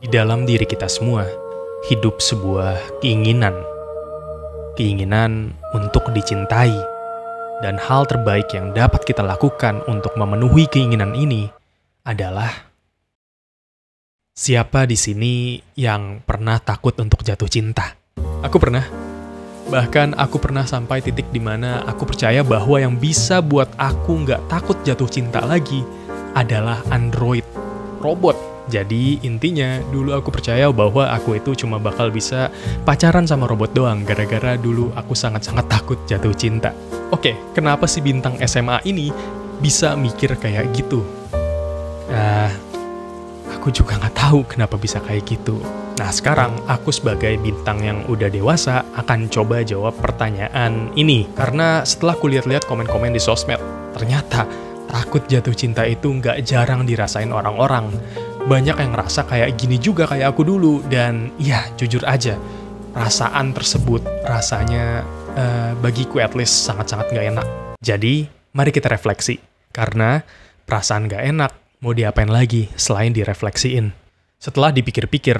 Di dalam diri kita semua, hidup sebuah keinginan. Keinginan untuk dicintai. Dan hal terbaik yang dapat kita lakukan untuk memenuhi keinginan ini adalah siapa di sini yang pernah takut untuk jatuh cinta? Aku pernah. Bahkan aku pernah sampai titik di mana aku percaya bahwa yang bisa buat aku nggak takut jatuh cinta lagi adalah android, robot. Jadi intinya dulu aku percaya bahwa aku itu cuma bakal bisa pacaran sama robot doang gara-gara dulu aku sangat-sangat takut jatuh cinta. Oke, kenapa si bintang SMA ini bisa mikir kayak gitu? Aku juga nggak tahu kenapa bisa kayak gitu. Nah sekarang aku sebagai bintang yang udah dewasa akan coba jawab pertanyaan ini. Karena setelah aku lihat-lihat komen-komen di sosmed, ternyata takut jatuh cinta itu nggak jarang dirasain orang-orang. Banyak yang ngerasa kayak gini juga kayak aku dulu. Dan ya jujur aja, perasaan tersebut rasanya bagiku at least sangat-sangat nggak enak. Jadi mari kita refleksi. Karena perasaan nggak enak mau diapain lagi selain direfleksiin. Setelah dipikir-pikir,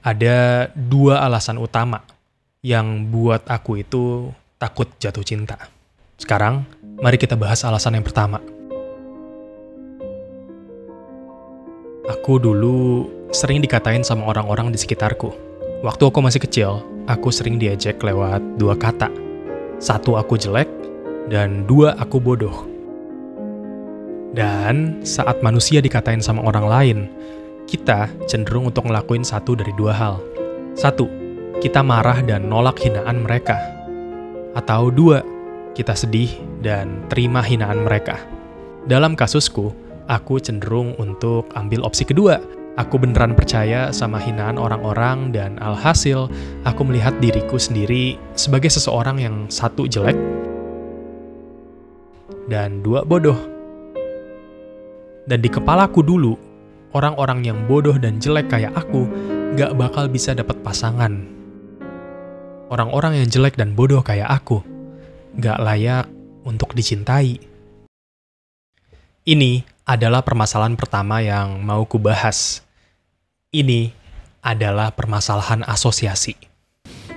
ada dua alasan utama yang buat aku itu takut jatuh cinta. Sekarang, mari kita bahas alasan yang pertama. Aku dulu sering dikatain sama orang-orang di sekitarku. Waktu aku masih kecil, aku sering diejek lewat dua kata. Satu, aku jelek, dan dua, aku bodoh. Dan saat manusia dikatain sama orang lain, kita cenderung untuk ngelakuin satu dari dua hal. Satu, kita marah dan nolak hinaan mereka. Atau dua, kita sedih dan terima hinaan mereka. Dalam kasusku, aku cenderung untuk ambil opsi kedua. Aku beneran percaya sama hinaan orang-orang dan alhasil aku melihat diriku sendiri sebagai seseorang yang satu jelek dan dua bodoh. Dan di kepalaku dulu, orang-orang yang bodoh dan jelek kayak aku gak bakal bisa dapat pasangan. Orang-orang yang jelek dan bodoh kayak aku gak layak untuk dicintai. Ini adalah permasalahan pertama yang mau ku bahas. Ini adalah permasalahan asosiasi.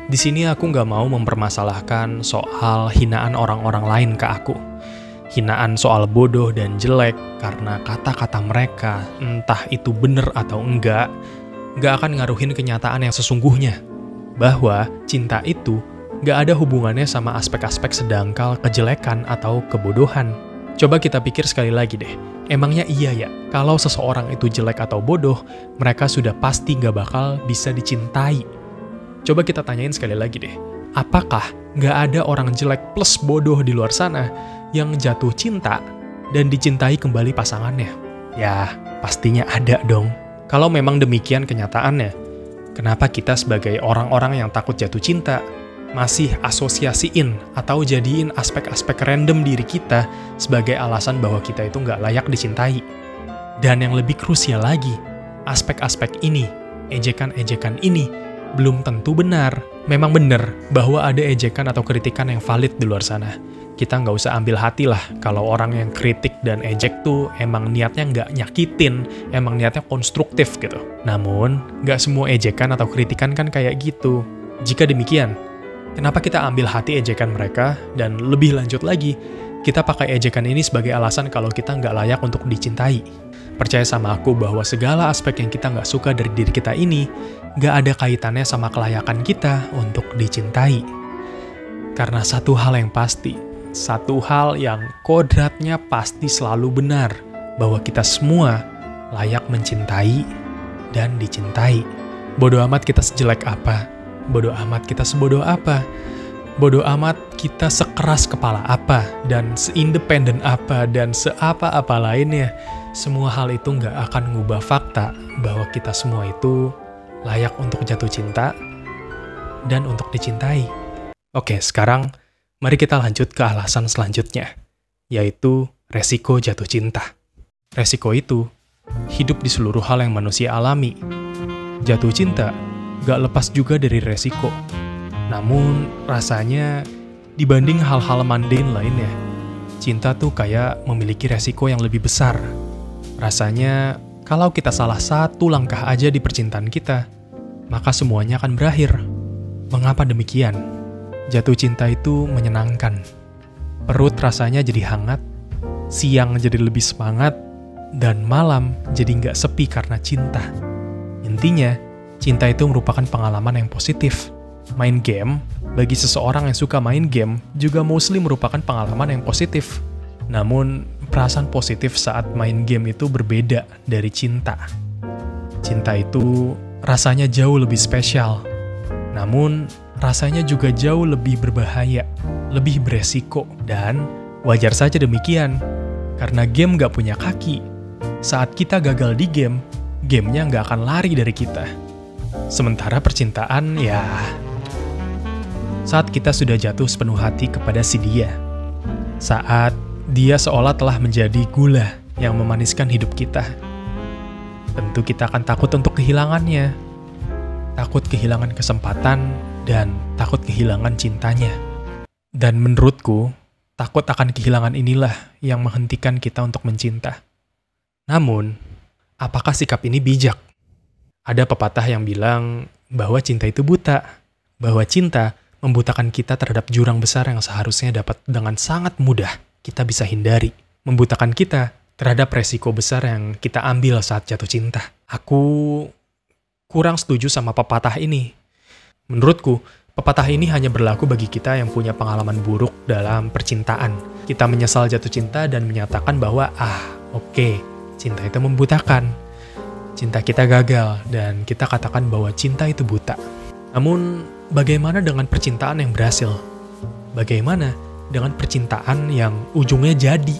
Di sini aku gak mau mempermasalahkan soal hinaan orang-orang lain ke aku. Hinaan soal bodoh dan jelek karena kata-kata mereka, entah itu bener atau enggak, gak akan ngaruhin kenyataan yang sesungguhnya. Bahwa cinta itu gak ada hubungannya sama aspek-aspek sedangkal kejelekan atau kebodohan. Coba kita pikir sekali lagi deh, emangnya iya ya, kalau seseorang itu jelek atau bodoh, mereka sudah pasti gak bakal bisa dicintai. Coba kita tanyain sekali lagi deh, apakah gak ada orang jelek plus bodoh di luar sana yang jatuh cinta dan dicintai kembali pasangannya? Ya, pastinya ada dong. Kalau memang demikian kenyataannya, kenapa kita sebagai orang-orang yang takut jatuh cinta masih asosiasiin atau jadiin aspek-aspek random diri kita sebagai alasan bahwa kita itu nggak layak dicintai? Dan yang lebih krusial lagi, aspek-aspek ini, ejekan-ejekan ini, belum tentu benar. Memang benar bahwa ada ejekan atau kritikan yang valid di luar sana. Kita nggak usah ambil hati lah kalau orang yang kritik dan ejek tuh emang niatnya nggak nyakitin, emang niatnya konstruktif gitu. Namun, nggak semua ejekan atau kritikan kan kayak gitu. Jika demikian, kenapa kita ambil hati ejekan mereka, dan lebih lanjut lagi, kita pakai ejekan ini sebagai alasan kalau kita nggak layak untuk dicintai? Percaya sama aku bahwa segala aspek yang kita nggak suka dari diri kita ini, nggak ada kaitannya sama kelayakan kita untuk dicintai. Karena satu hal yang pasti, satu hal yang kodratnya pasti selalu benar, bahwa kita semua layak mencintai dan dicintai. Bodoh amat kita sejelek apa, bodoh amat kita sebodoh apa, bodoh amat kita sekeras kepala apa, dan seindependen apa, dan seapa-apa lainnya. Semua hal itu nggak akan ngubah fakta bahwa kita semua itu layak untuk jatuh cinta dan untuk dicintai. Oke, sekarang mari kita lanjut ke alasan selanjutnya, yaitu resiko jatuh cinta. Resiko itu hidup di seluruh hal yang manusia alami. Jatuh cinta gak lepas juga dari resiko. Namun rasanya dibanding hal-hal mundane lainnya, cinta tuh kayak memiliki resiko yang lebih besar. Rasanya Kalau kita salah satu langkah aja di percintaan kita, maka semuanya akan berakhir. Mengapa demikian? Jatuh cinta itu menyenangkan. Perut rasanya jadi hangat, siang jadi lebih semangat, dan malam jadi nggak sepi karena cinta. Intinya, cinta itu merupakan pengalaman yang positif. Main game, bagi seseorang yang suka main game, juga mostly merupakan pengalaman yang positif. Namun, perasaan positif saat main game itu berbeda dari cinta. Cinta itu rasanya jauh lebih spesial. Namun, rasanya juga jauh lebih berbahaya, lebih beresiko. Dan wajar saja demikian, karena game gak punya kaki. Saat kita gagal di game, gamenya gak akan lari dari kita. Sementara percintaan, ya... Saat kita sudah jatuh sepenuh hati kepada si dia. Saat dia seolah telah menjadi gula yang memaniskan hidup kita. Tentu kita akan takut untuk kehilangannya. Takut kehilangan kesempatan dan takut kehilangan cintanya. Dan menurutku, takut akan kehilangan inilah yang menghentikan kita untuk mencinta. Namun, apakah sikap ini bijak? Ada pepatah yang bilang bahwa cinta itu buta. Bahwa cinta membutakan kita terhadap jurang besar yang seharusnya dapat dengan sangat mudah kita bisa hindari. Membutakan kita terhadap resiko besar yang kita ambil saat jatuh cinta. Aku kurang setuju sama pepatah ini. Menurutku, pepatah ini hanya berlaku bagi kita yang punya pengalaman buruk dalam percintaan. Kita menyesal jatuh cinta dan menyatakan bahwa, oke, cinta itu membutakan. Cinta kita gagal, dan kita katakan bahwa cinta itu buta. Namun, bagaimana dengan percintaan yang berhasil? Bagaimana dengan percintaan yang ujungnya jadi?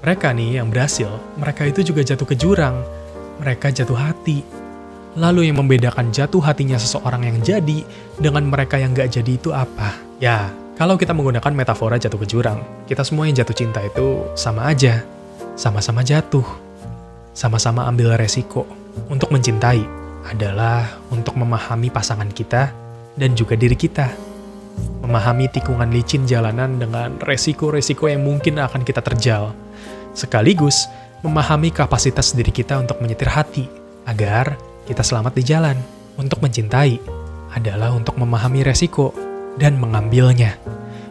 Mereka nih yang berhasil, mereka itu juga jatuh ke jurang. Mereka jatuh hati. Lalu yang membedakan jatuh hatinya seseorang yang jadi dengan mereka yang gak jadi itu apa? Ya, kalau kita menggunakan metafora jatuh ke jurang, kita semua yang jatuh cinta itu sama aja. Sama-sama jatuh. Sama-sama ambil resiko. Untuk mencintai adalah untuk memahami pasangan kita dan juga diri kita. Memahami tikungan licin jalanan dengan resiko-resiko yang mungkin akan kita terjal. Sekaligus memahami kapasitas diri kita untuk menyetir hati agar kita selamat di jalan. Untuk mencintai adalah untuk memahami resiko dan mengambilnya.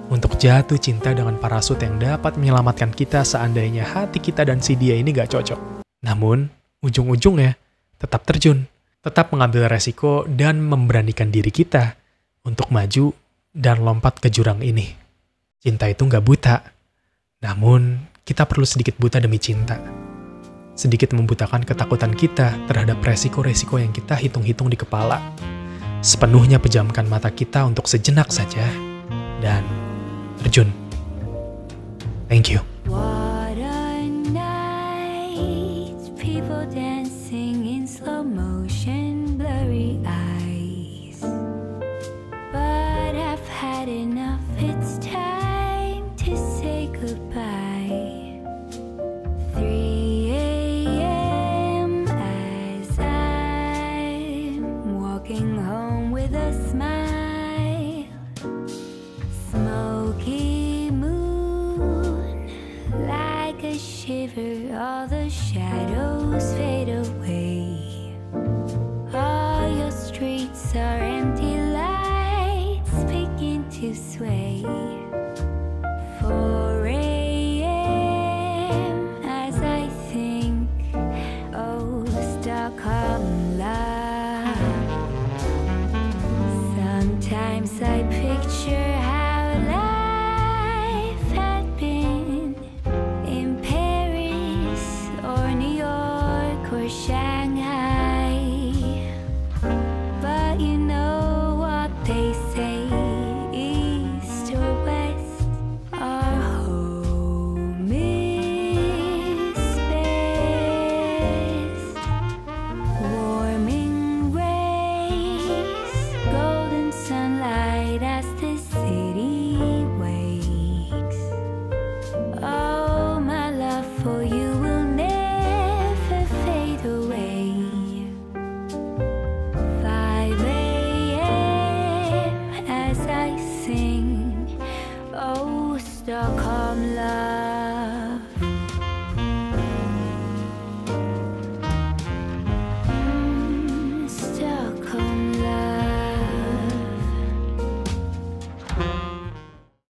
Untuk jatuh cinta dengan parasut yang dapat menyelamatkan kita seandainya hati kita dan si dia ini gak cocok. Namun, ujung-ujungnya tetap terjun. Tetap mengambil resiko dan memberanikan diri kita untuk maju dan lompat ke jurang ini. Cinta itu nggak buta, namun kita perlu sedikit buta demi cinta. Sedikit membutakan ketakutan kita terhadap resiko-resiko yang kita hitung-hitung di kepala. Sepenuhnya pejamkan mata kita untuk sejenak saja, dan terjun. Thank you. What a night, people dancing in slow motion, blurry eyes. But I've had enough, it's time to say goodbye. 3 a.m. as I'm walking home with a smile. Smoky moon, like a shiver, all the shadows fade away. All your streets are empty, lights begin to sway.